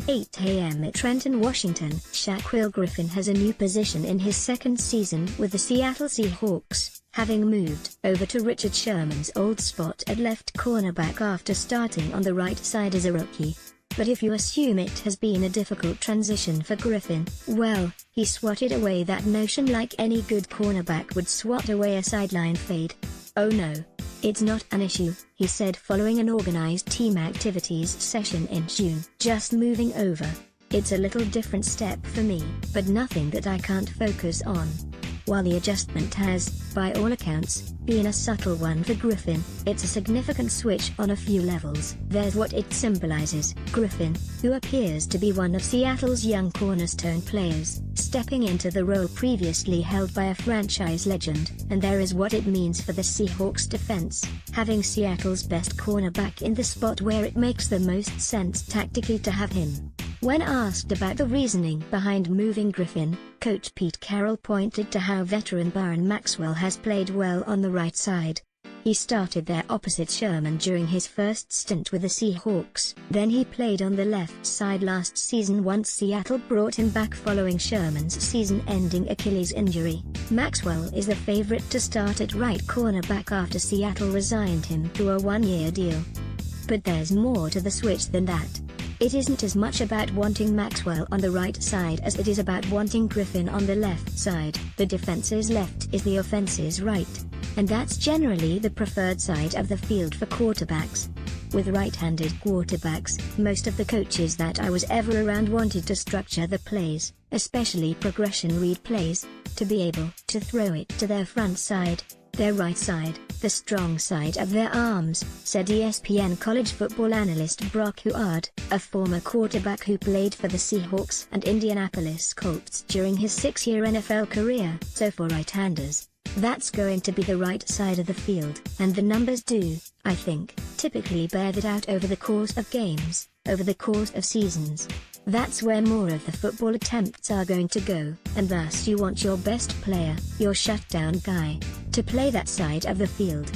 8 a.m. at Trenton, Washington. Shaquill Griffin has a new position in his second season with the Seattle Seahawks, having moved over to Richard Sherman's old spot at left cornerback after starting on the right side as a rookie. But if you assume it has been a difficult transition for Griffin, well, he swatted away that notion like any good cornerback would swat away a sideline fade. "Oh no. It's not an issue," he said following an organized team activities session in June. "Just moving over. It's a little different step for me, but nothing that I can't focus on." While the adjustment has, by all accounts, been a subtle one for Griffin, it's a significant switch on a few levels. There's what it symbolizes: Griffin, who appears to be one of Seattle's young cornerstone players, stepping into the role previously held by a franchise legend. And there is what it means for the Seahawks defense, having Seattle's best cornerback in the spot where it makes the most sense tactically to have him. When asked about the reasoning behind moving Griffin, coach Pete Carroll pointed to how veteran Byron Maxwell has played well on the right side. He started there opposite Sherman during his first stint with the Seahawks. Then he played on the left side last season once Seattle brought him back following Sherman's season-ending Achilles injury. Maxwell is the favorite to start at right cornerback after Seattle resigned him to a one-year deal. But there's more to the switch than that. It isn't as much about wanting Maxwell on the right side as it is about wanting Griffin on the left side. The defense's left is the offense's right, and that's generally the preferred side of the field for quarterbacks. With right-handed quarterbacks, most of the coaches that I was ever around wanted to structure the plays, especially progression read plays, to be able to throw it to their front side, their right side, the strong side of their arms, said ESPN college football analyst Brock Huard, a former quarterback who played for the Seahawks and Indianapolis Colts during his 6-year NFL career. So for right-handers, that's going to be the right side of the field, and the numbers do, I think, typically bear that out over the course of games, over the course of seasons. That's where more of the football attempts are going to go, and thus you want your best player, your shutdown guy, to play that side of the field.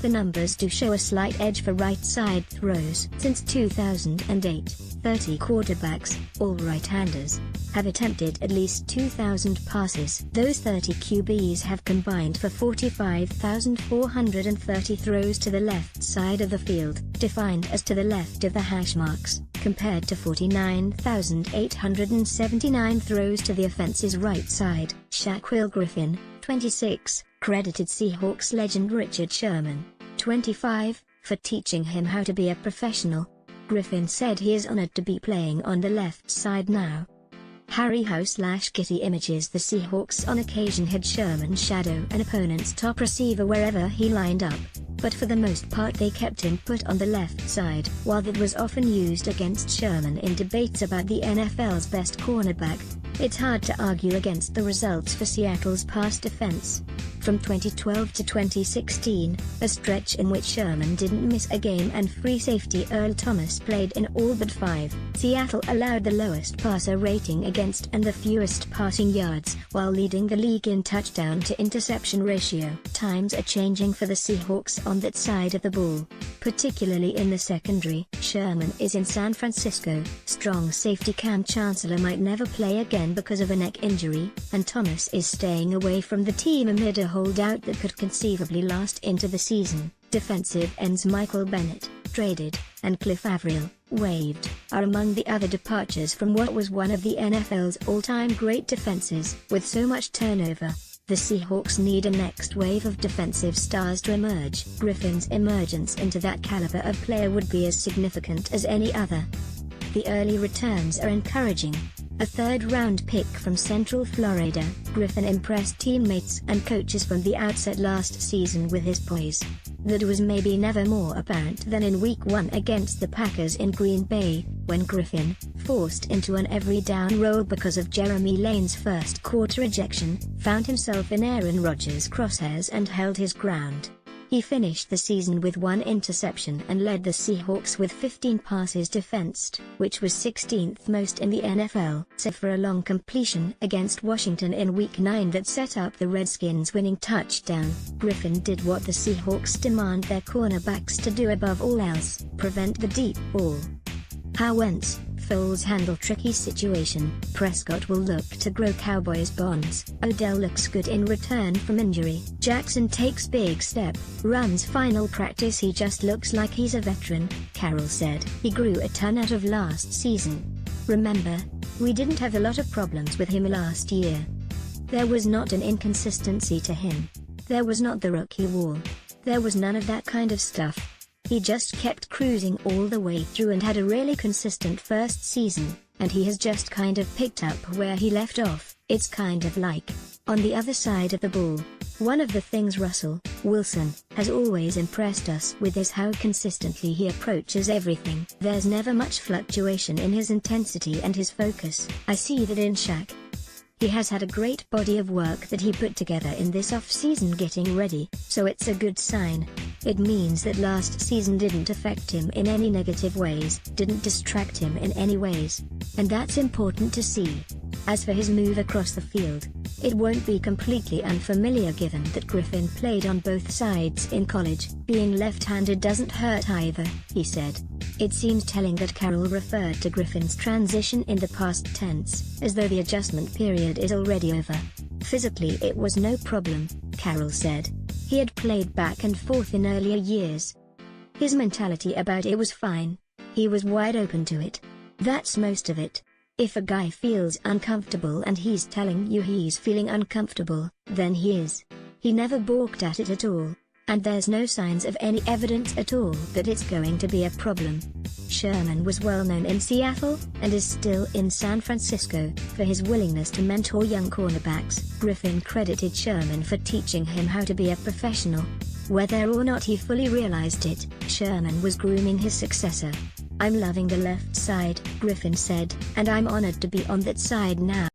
The numbers do show a slight edge for right-side throws. Since 2008, 30 quarterbacks, all right-handers, have attempted at least 2,000 passes. Those 30 QBs have combined for 45,430 throws to the left side of the field, defined as to the left of the hash marks, compared to 49,879 throws to the offense's right side. Shaquill Griffin, 26, credited Seahawks legend Richard Sherman, 25, for teaching him how to be a professional. Griffin said he is honored to be playing on the left side now. Harryhouse/Kitty images: the Seahawks on occasion had Sherman shadow an opponent's top receiver wherever he lined up, but for the most part they kept him put on the left side. While that was often used against Sherman in debates about the NFL's best cornerback, it's hard to argue against the results for Seattle's pass defense. From 2012 to 2016, a stretch in which Sherman didn't miss a game and free safety Earl Thomas played in all but 5, Seattle allowed the lowest passer rating against and the fewest passing yards, while leading the league in touchdown to interception ratio. Times are changing for the Seahawks on that side of the ball, particularly in the secondary. Sherman is in San Francisco, strong safety Cam Chancellor might never play again because of a neck injury, and Thomas is staying away from the team amid a holdout that could conceivably last into the season. Defensive ends Michael Bennett, traded, and Cliff Avril, waived, are among the other departures from what was one of the NFL's all-time great defenses. With so much turnover, the Seahawks need a next wave of defensive stars to emerge. Griffin's emergence into that caliber of player would be as significant as any other. The early returns are encouraging. A third-round pick from Central Florida, Griffin impressed teammates and coaches from the outset last season with his poise. That was maybe never more apparent than in Week 1 against the Packers in Green Bay, when Griffin, forced into an every-down role because of Jeremy Lane's first-quarter ejection, found himself in Aaron Rodgers' crosshairs and held his ground. He finished the season with 1 interception and led the Seahawks with 15 passes defensed, which was 16th most in the NFL. Save for a long completion against Washington in Week 9 that set up the Redskins' winning touchdown, Griffin did what the Seahawks demand their cornerbacks to do above all else: prevent the deep ball. How Wentz, Foles handle tricky situation, Prescott will look to grow Cowboys bonds, Odell looks good in return from injury, Jackson takes big step, runs final practice, he just looks like he's a veteran, Carroll said. He grew a ton out of last season. Remember, we didn't have a lot of problems with him last year. There was not an inconsistency to him. There was not the rookie wall. There was none of that kind of stuff. He just kept cruising all the way through and had a really consistent first season, and he has just kind of picked up where he left off. It's kind of like, on the other side of the ball. One of the things Russell Wilson has always impressed us with is how consistently he approaches everything. There's never much fluctuation in his intensity and his focus. I see that in Shaq. He has had a great body of work that he put together in this off-season getting ready, so it's a good sign. It means that last season didn't affect him in any negative ways, didn't distract him in any ways. And that's important to see. As for his move across the field, it won't be completely unfamiliar given that Griffin played on both sides in college. Being left-handed doesn't hurt either, he said. It seems telling that Carroll referred to Griffin's transition in the past tense, as though the adjustment period is already over. Physically it was no problem, Carroll said. He had played back and forth in earlier years. His mentality about it was fine. He was wide open to it. That's most of it. If a guy feels uncomfortable and he's telling you he's feeling uncomfortable, then he is. He never balked at it at all. And there's no signs of any evidence at all that it's going to be a problem. Sherman was well known in Seattle, and is still in San Francisco, for his willingness to mentor young cornerbacks. Griffin credited Sherman for teaching him how to be a professional. Whether or not he fully realized it, Sherman was grooming his successor. I'm loving the left side, Griffin said, and I'm honored to be on that side now.